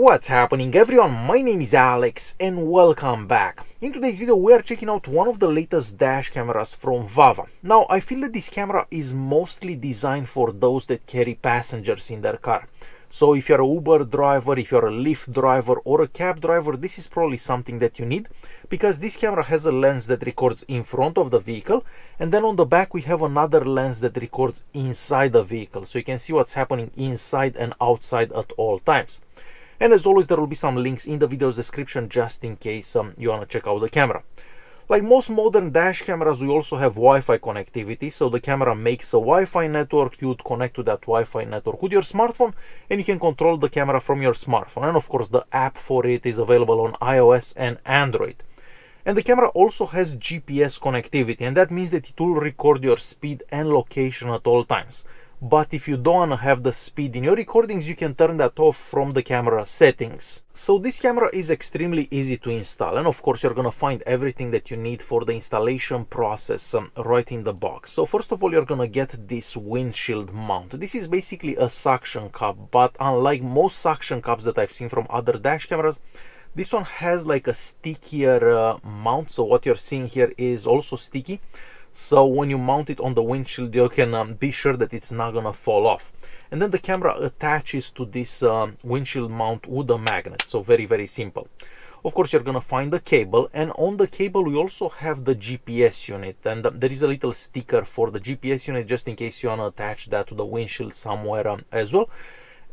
What's happening everyone, my name is Alex and welcome back. In today's video we are checking out one of the latest dash cameras from VAVA. Now I feel that this camera is mostly designed for those that carry passengers in their car. So if you're a Uber driver, if you're a Lyft driver or a cab driver, this is probably something that you need, because this camera has a lens that records in front of the vehicle, and then on the back we have another lens that records inside the vehicle, so you can see what's happening inside and outside at all times. And as always, there will be some links in the video's description just in case you want to check out the camera. Like most modern dash cameras, we also have Wi-Fi connectivity, so the camera makes a Wi-Fi network. You would connect to that Wi-Fi network with your smartphone and you can control the camera from your smartphone. And of course, the app for it is available on iOS and Android. And the camera also has GPS connectivity, and that means that it will record your speed and location at all times. But if you don't want to have the speed in your recordings, you can turn that off from the camera settings. So this camera is extremely easy to install, and of course you're going to find everything that you need for the installation process right in the box. So first of all, you're going to get this windshield mount. This is basically a suction cup, but unlike most suction cups that I've seen from other dash cameras, this one has like a stickier mount. So what you're seeing here is also sticky. So when you mount it on the windshield, you can be sure that it's not gonna fall off. And then the camera attaches to this windshield mount with a magnet. So very simple. Of course, you're gonna find the cable, and on the cable we also have the GPS unit, and there is a little sticker for the GPS unit just in case you wanna attach that to the windshield somewhere as well.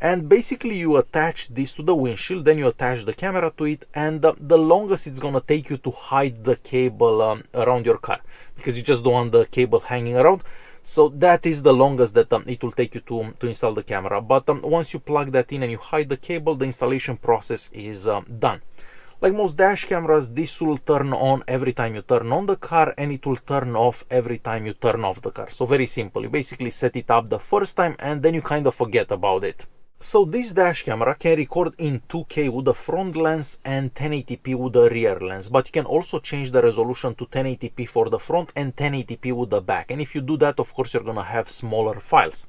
And basically you attach this to the windshield, then you attach the camera to it, and the longest it's gonna take you to hide the cable around your car, because you just don't want the cable hanging around. So that is the longest that it will take you to install the camera. But once you plug that in and you hide the cable, the installation process is done. Like most dash cameras, this will turn on every time you turn on the car, and it will turn off every time you turn off the car. So very simple. You basically set it up the first time and then you kind of forget about it. So this dash camera can record in 2K with the front lens and 1080p with the rear lens, but you can also change the resolution to 1080p for the front and 1080p with the back. And if you do that, of course, you're gonna have smaller files.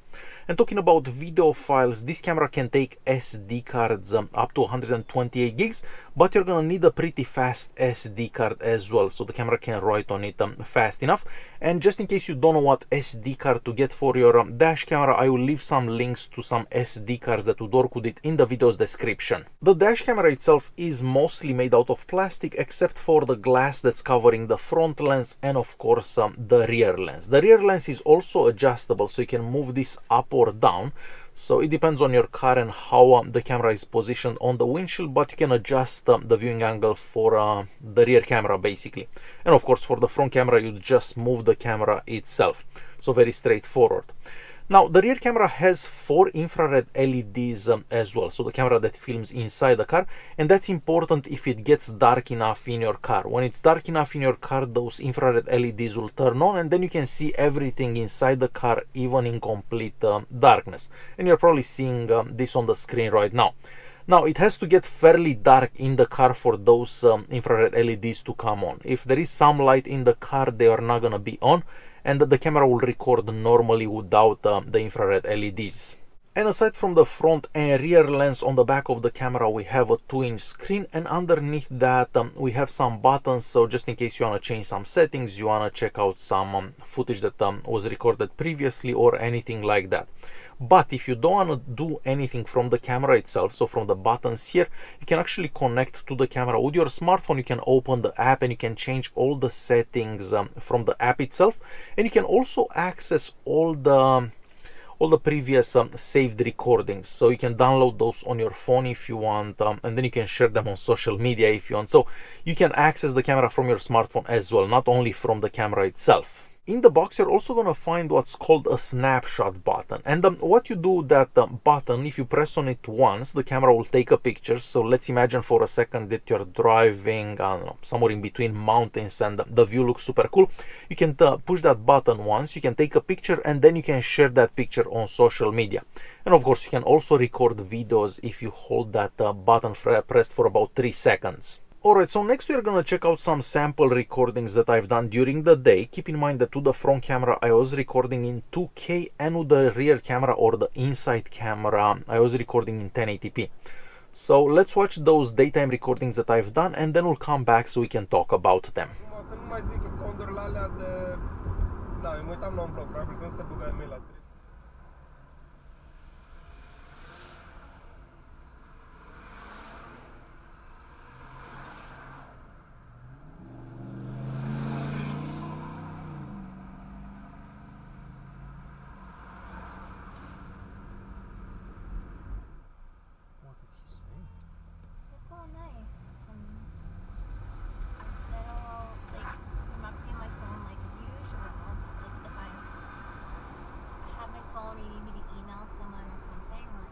And talking about video files, this camera can take SD cards up to 128 gigs, but you're gonna need a pretty fast SD card as well, so the camera can write on it fast enough. And just in case you don't know what SD card to get for your dash camera, I will leave some links to some SD cards that would work with it in the video's description. The dash camera itself is mostly made out of plastic, except for the glass that's covering the front lens and of course the rear lens. The rear lens is also adjustable, so you can move this up or down. So it depends on your car and how the camera is positioned on the windshield, but you can adjust the viewing angle for the rear camera basically. And of course for the front camera, you just move the camera itself. So very straightforward. Now the rear camera has 4 infrared LEDs as well, so the camera that films inside the car, and that's important if it gets dark enough in your car. When it's dark enough in your car, those infrared LEDs will turn on, and then you can see everything inside the car even in complete darkness. And you're probably seeing this on the screen right now. Now it has to get fairly dark in the car for those infrared LEDs to come on. If there is some light in the car, they are not gonna be on, and the camera will record normally without the infrared LEDs. And aside from the front and rear lens, on the back of the camera we have a 2-inch screen, and underneath that we have some buttons, so just in case you want to change some settings, you want to check out some footage that was recorded previously or anything like that. But if you don't want to do anything from the camera itself, so from the buttons here, you can actually connect to the camera with your smartphone. You can open the app and you can change all the settings from the app itself, and you can also access all the previous saved recordings, so you can download those on your phone if you want, and then you can share them on social media if you want. So you can access the camera from your smartphone as well, not only from the camera itself. In the box, you're also going to find what's called a snapshot button, and what you do with that button, if you press on it once, the camera will take a picture. So let's imagine for a second that you're driving, I don't know, somewhere in between mountains and the view looks super cool. You can push that button once, you can take a picture, and then you can share that picture on social media. And of course you can also record videos if you hold that button pressed for about 3 seconds. Alright, so next we are going to check out some sample recordings that I've done during the day. Keep in mind that with the front camera I was recording in 2K, and with the rear camera or the inside camera I was recording in 1080p. So let's watch those daytime recordings that I've done, and then we'll come back so we can talk about them. Să nu mai zic că condurile alea de... Da, eu mă uitam la un blog, probabil că nu se băga e-mail la trei. What did he say? He's like, oh, nice. I said, oh, like, I'm not putting my phone like usual. Like, if I have my phone, you need me to email someone or something. Like,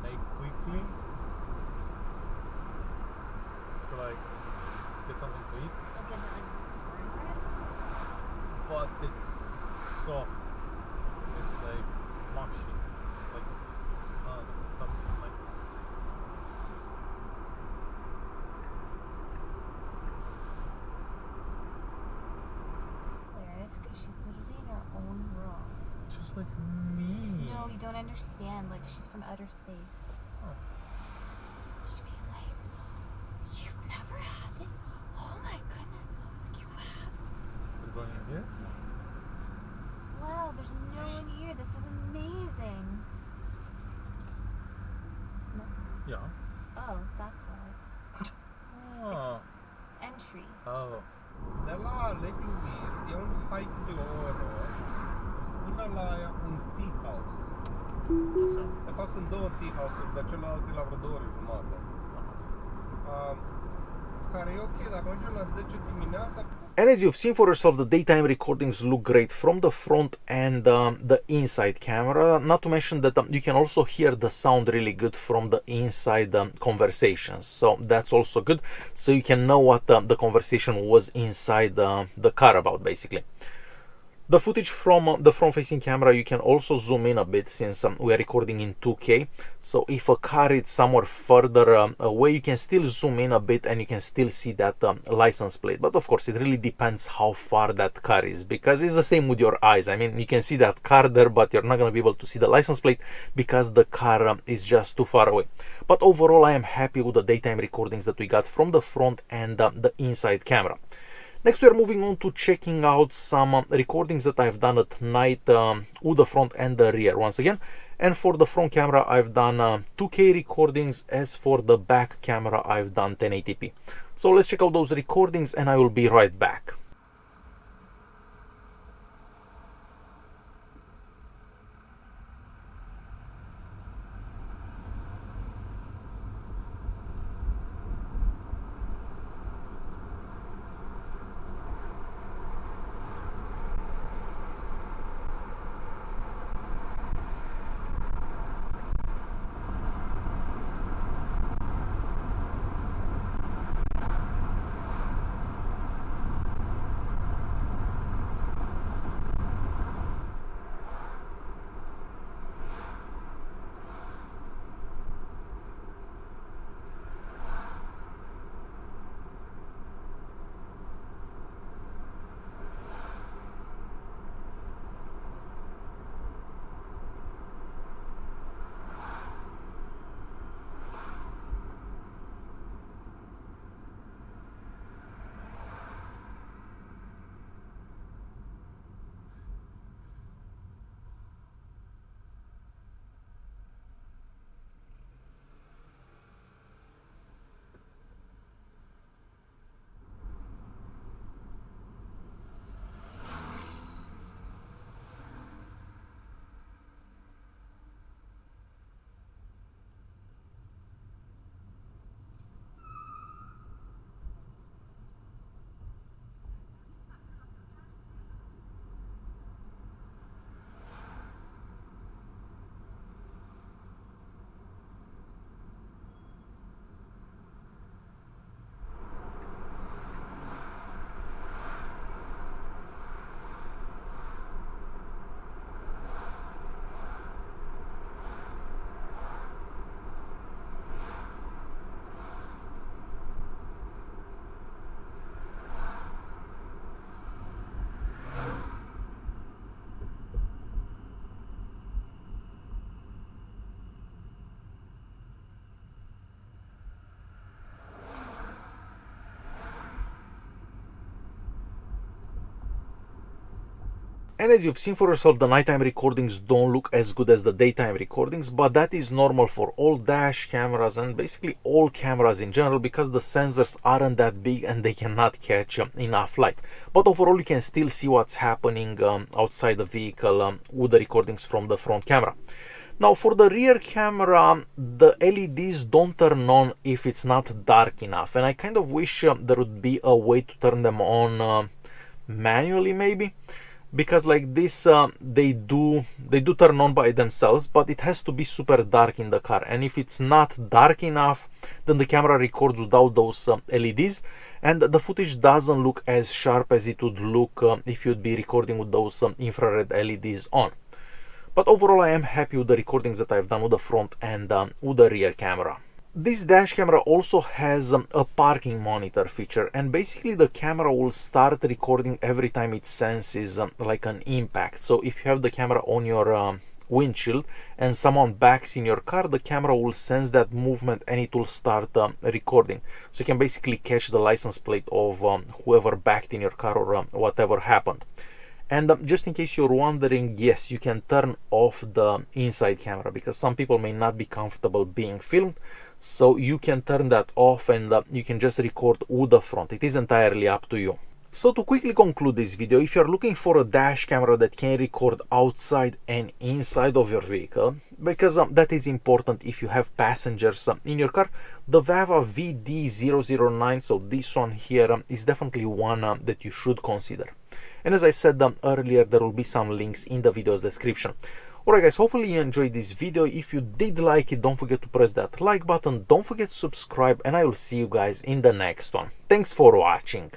Like quickly to like get something to eat, like, is it like cornbread? but it's soft. It's like mushy. Like it's hard to explain. Hilarious, because she's literally in her own world. Just like me. No, you don't understand. Like, she's from outer space. Oh. She'd be like, you've never had this? Oh my goodness, you have. We're going in here? Wow, there's no one here. This is amazing. No? Yeah. Oh, that's why. Oh. Entry. Oh. De la Lake Louise e un hike de o oră până la un tea house. Așa. De fapt sunt două tea house-uri, dar celălalt e la vreo 2 ore jumate. Care e ok, dacă mergem la 10 dimineața. And as you've seen for yourself, the daytime recordings look great from the front and the inside camera. Not to mention that you can also hear the sound really good from the inside conversations. So that's also good. So you can know what the conversation was inside the car about, basically. The footage from the front-facing camera, you can also zoom in a bit since we are recording in 2K. So if a car is somewhere further away, you can still zoom in a bit and you can still see that license plate. But of course, it really depends how far that car is, because it's the same with your eyes. I mean, you can see that car there, but you're not going to be able to see the license plate because the car is just too far away. But overall, I am happy with the daytime recordings that we got from the front and the inside camera. Next, we are moving on to checking out some recordings that I've done at night with the front and the rear once again. And for the front camera, I've done 2K recordings. As for the back camera, I've done 1080p. So let's check out those recordings and I will be right back. And as you've seen for yourself, the nighttime recordings don't look as good as the daytime recordings, but that is normal for all dash cameras and basically all cameras in general, because the sensors aren't that big and they cannot catch enough light. But overall, you can still see what's happening outside the vehicle with the recordings from the front camera. Now for the rear camera, the LEDs don't turn on if it's not dark enough, and I kind of wish there would be a way to turn them on manually maybe, because like this they do turn on by themselves, but it has to be super dark in the car, and if it's not dark enough, then the camera records without those LEDs, and the footage doesn't look as sharp as it would look if you'd be recording with those infrared LEDs on. But overall, I am happy with the recordings that I've done with the front and with the rear camera. This dash camera also has a parking monitor feature, and basically the camera will start recording every time it senses like an impact. So if you have the camera on your windshield and someone backs in your car, the camera will sense that movement and it will start recording. So you can basically catch the license plate of whoever backed in your car or whatever happened. And just in case you're wondering, yes, you can turn off the inside camera because some people may not be comfortable being filmed. So you can turn that off and you can just record with the front. It is entirely up to you. So to quickly conclude this video, if you're looking for a dash camera that can record outside and inside of your vehicle, because that is important if you have passengers in your car, the VAVA VD009, so this one here, is definitely one that you should consider. And as I said earlier, there will be some links in the video's description. Alright guys, hopefully you enjoyed this video. If you did like it, don't forget to press that like button, don't forget to subscribe, and I will see you guys in the next one. Thanks for watching.